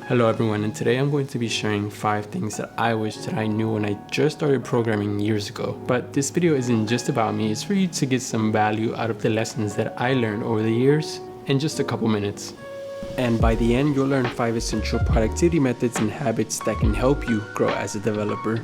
Hello everyone, and today I'm going to be sharing 5 things that I wish that I knew when I just started programming years ago. But this video isn't just about me, it's for you to get some value out of the lessons that I learned over the years in just a couple minutes. And by the end, you'll learn 5 essential productivity methods and habits that can help you grow as a developer.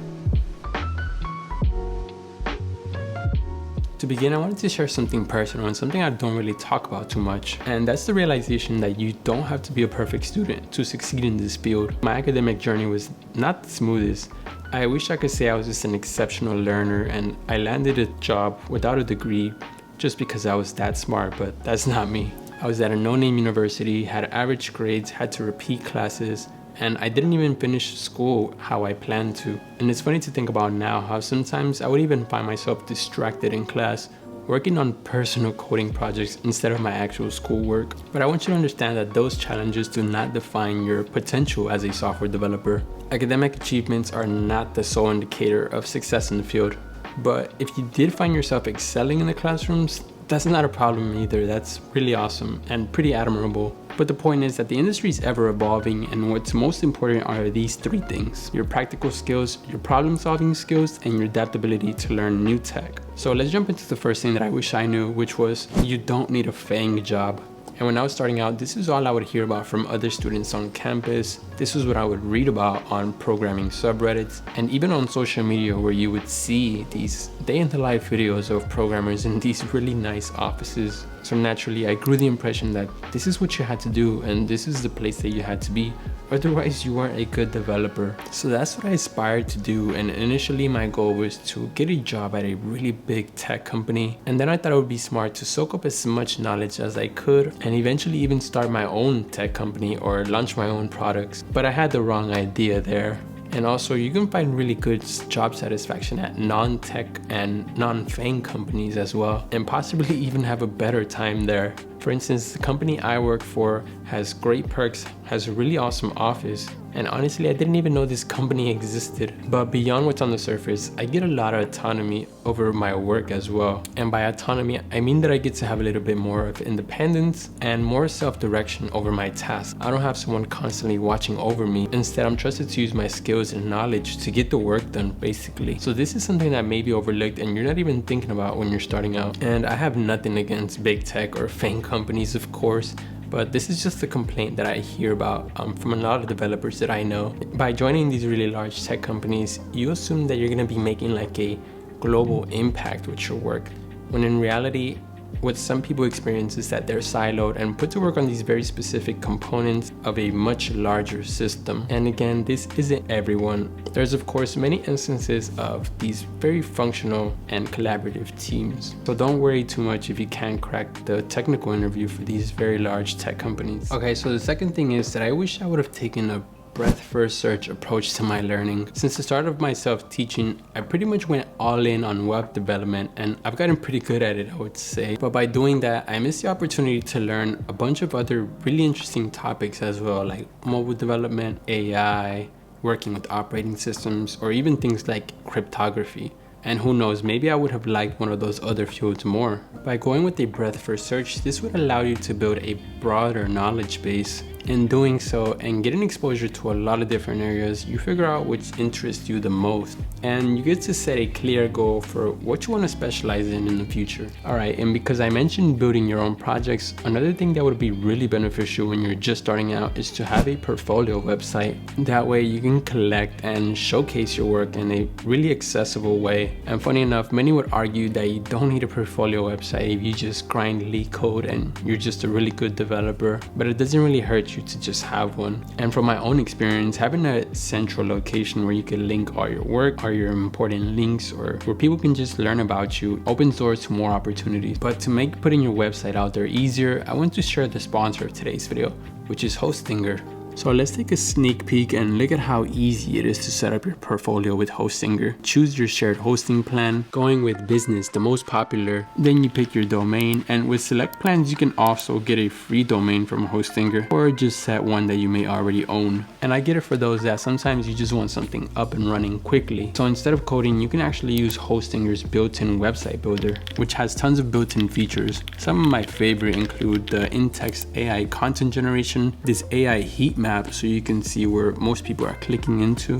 To begin, I wanted to share something personal and something I don't really talk about too much, and that's the realization that you don't have to be a perfect student to succeed in this field. My academic journey was not the smoothest. I wish I could say I was just an exceptional learner and I landed a job without a degree just because I was that smart, but that's not me. I was at a no-name university, had average grades, had to repeat classes, and I didn't even finish school how I planned to. And it's funny to think about now how sometimes I would even find myself distracted in class, working on personal coding projects instead of my actual schoolwork. But I want you to understand that those challenges do not define your potential as a software developer. Academic achievements are not the sole indicator of success in the field. But if you did find yourself excelling in the classrooms, that's not a problem either. That's really awesome and pretty admirable. But the point is that the industry is ever evolving, and what's most important are these 3 things: your practical skills, your problem solving skills, and your adaptability to learn new tech. So let's jump into the first thing that I wish I knew, which was you don't need a FAANG job. And when I was starting out, this is all I would hear about from other students on campus. This was what I would read about on programming subreddits and even on social media, where you would see these day in the life videos of programmers in these really nice offices. So naturally, I grew the impression that this is what you had to do and this is the place that you had to be. Otherwise, you weren't a good developer. So that's what I aspired to do, and initially my goal was to get a job at a really big tech company. And then I thought it would be smart to soak up as much knowledge as I could and eventually even start my own tech company or launch my own products. But I had the wrong idea there. And also, you can find really good job satisfaction at non-tech and non-FAANG companies as well, and possibly even have a better time there. For instance, the company I work for has great perks, has a really awesome office, and honestly, I didn't even know this company existed. But beyond what's on the surface, I get a lot of autonomy over my work as well. And by autonomy, I mean that I get to have a little bit more of independence and more self-direction over my tasks. I don't have someone constantly watching over me. Instead, I'm trusted to use my skills and knowledge to get the work done, basically. So this is something that may be overlooked and you're not even thinking about when you're starting out. And I have nothing against big tech or FAANG companies, of course, but this is just a complaint that I hear about from a lot of developers that I know. By joining these really large tech companies, you assume that you're going to be making like a global impact with your work, when in reality, what some people experience is that they're siloed and put to work on these very specific components of a much larger system. And again, this isn't everyone. There's of course many instances of these very functional and collaborative teams. So don't worry too much if you can't crack the technical interview for these very large tech companies. Okay, so the second thing is that I wish I would have taken a breadth-first search approach to my learning. Since the start of my self-teaching, I pretty much went all in on web development, and I've gotten pretty good at it, I would say. But by doing that, I missed the opportunity to learn a bunch of other really interesting topics as well, like mobile development, AI, working with operating systems, or even things like cryptography. And who knows, maybe I would have liked one of those other fields more. By going with a breadth-first search, this would allow you to build a broader knowledge base. In doing so and getting exposure to a lot of different areas, you figure out which interests you the most, and you get to set a clear goal for what you want to specialize in the future. Alright, and because I mentioned building your own projects, another thing that would be really beneficial when you're just starting out is to have a portfolio website. That way you can collect and showcase your work in a really accessible way. And funny enough, many would argue that you don't need a portfolio website if you just grindly code and you're just a really good developer, but it doesn't really hurt you to just have one. And from my own experience, having a central location where you can link all your work, all your important links, or where people can just learn about you, opens doors to more opportunities. But to make putting your website out there easier, I want to share the sponsor of today's video, which is Hostinger. So let's take a sneak peek and look at how easy it is to set up your portfolio with Hostinger. Choose your shared hosting plan, going with business, the most popular. Then you pick your domain, and with select plans you can also get a free domain from Hostinger, or just set one that you may already own. And I get it for those that sometimes you just want something up and running quickly. So instead of coding, you can actually use Hostinger's built-in website builder, which has tons of built-in features. Some of my favorite include the in-text AI content generation, this AI heat map map so you can see where most people are clicking into,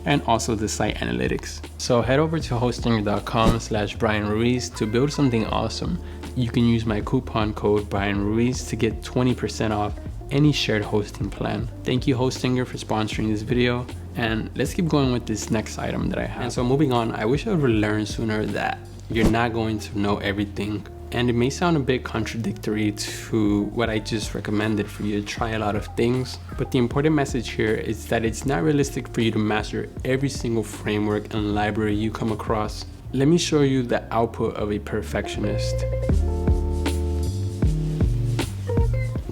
and also the site analytics. So head over to hostinger.com/Brian Ruiz to build something awesome. You can use my coupon code Brian Ruiz to get 20% off any shared hosting plan. Thank you, Hostinger, for sponsoring this video. And let's keep going with this next item that I have. And so moving on, I wish I would have learned sooner that you're not going to know everything. And it may sound a bit contradictory to what I just recommended for you to try a lot of things, but the important message here is that it's not realistic for you to master every single framework and library you come across. Let me show you the output of a perfectionist.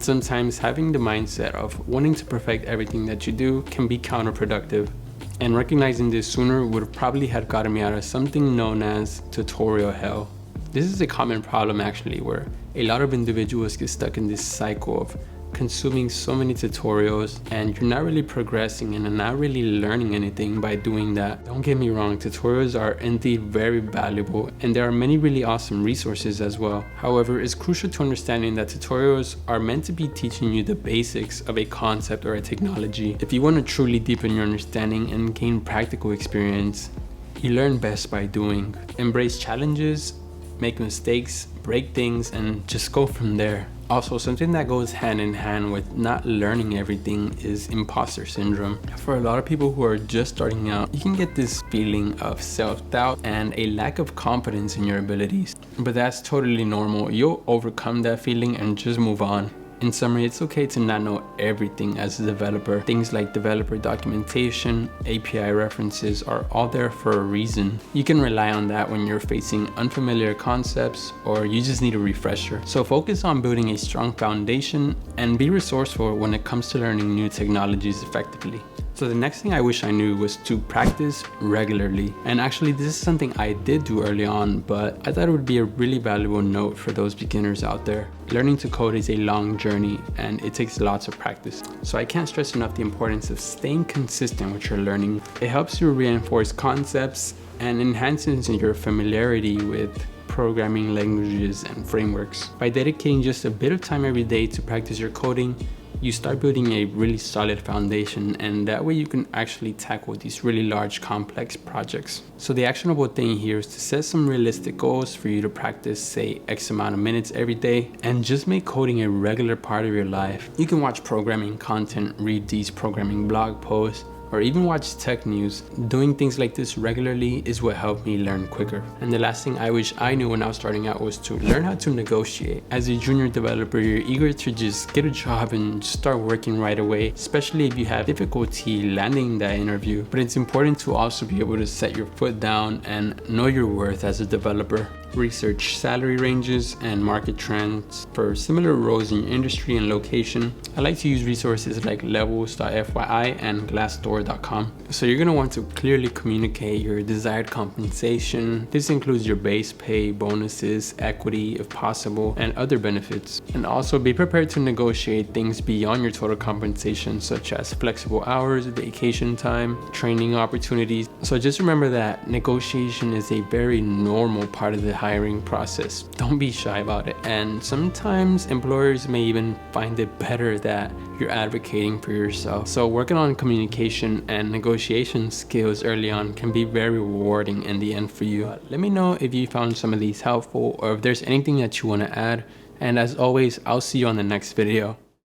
Sometimes having the mindset of wanting to perfect everything that you do can be counterproductive. And recognizing this sooner would probably have gotten me out of something known as tutorial hell. This is a common problem actually, where a lot of individuals get stuck in this cycle of consuming so many tutorials and you're not really progressing and not really learning anything by doing that. Don't get me wrong, tutorials are indeed very valuable and there are many really awesome resources as well. However, it's crucial to understanding that tutorials are meant to be teaching you the basics of a concept or a technology. If you want to truly deepen your understanding and gain practical experience, you learn best by doing. Embrace challenges, make mistakes, break things, and just go from there. Also, something that goes hand in hand with not learning everything is imposter syndrome. For a lot of people who are just starting out, you can get this feeling of self-doubt and a lack of confidence in your abilities. But that's totally normal. You'll overcome that feeling and just move on. In summary, it's okay to not know everything as a developer. Things like developer documentation, API references are all there for a reason. You can rely on that when you're facing unfamiliar concepts or you just need a refresher. So focus on building a strong foundation and be resourceful when it comes to learning new technologies effectively. So the next thing I wish I knew was to practice regularly. And actually this is something I did do early on, but I thought it would be a really valuable note for those beginners out there. Learning to code is a long journey and it takes lots of practice. So I can't stress enough the importance of staying consistent with your learning. It helps you reinforce concepts and enhances your familiarity with programming languages and frameworks. By dedicating just a bit of time every day to practice your coding, you start building a really solid foundation, and that way you can actually tackle these really large complex projects. So the actionable thing here is to set some realistic goals for you to practice, say X amount of minutes every day, and just make coding a regular part of your life. You can watch programming content, read these programming blog posts, or even watch tech news. Doing things like this regularly is what helped me learn quicker. And the last thing I wish I knew when I was starting out was to learn how to negotiate. As a junior developer, you're eager to just get a job and start working right away, especially if you have difficulty landing that interview. But it's important to also be able to set your foot down and know your worth as a developer. Research salary ranges and market trends for similar roles in your industry and location. I like to use resources like levels.fyi and glassdoor.com. So you're going to want to clearly communicate your desired compensation. This includes your base pay, bonuses, equity if possible, and other benefits. And also be prepared to negotiate things beyond your total compensation, such as flexible hours, vacation time, training opportunities. So just remember that negotiation is a very normal part of the hiring process. Don't be shy about it. And sometimes employers may even find it better that you're advocating for yourself. So working on communication and negotiation skills early on can be very rewarding in the end for you. Let me know if you found some of these helpful or if there's anything that you want to add. And as always, I'll see you on the next video.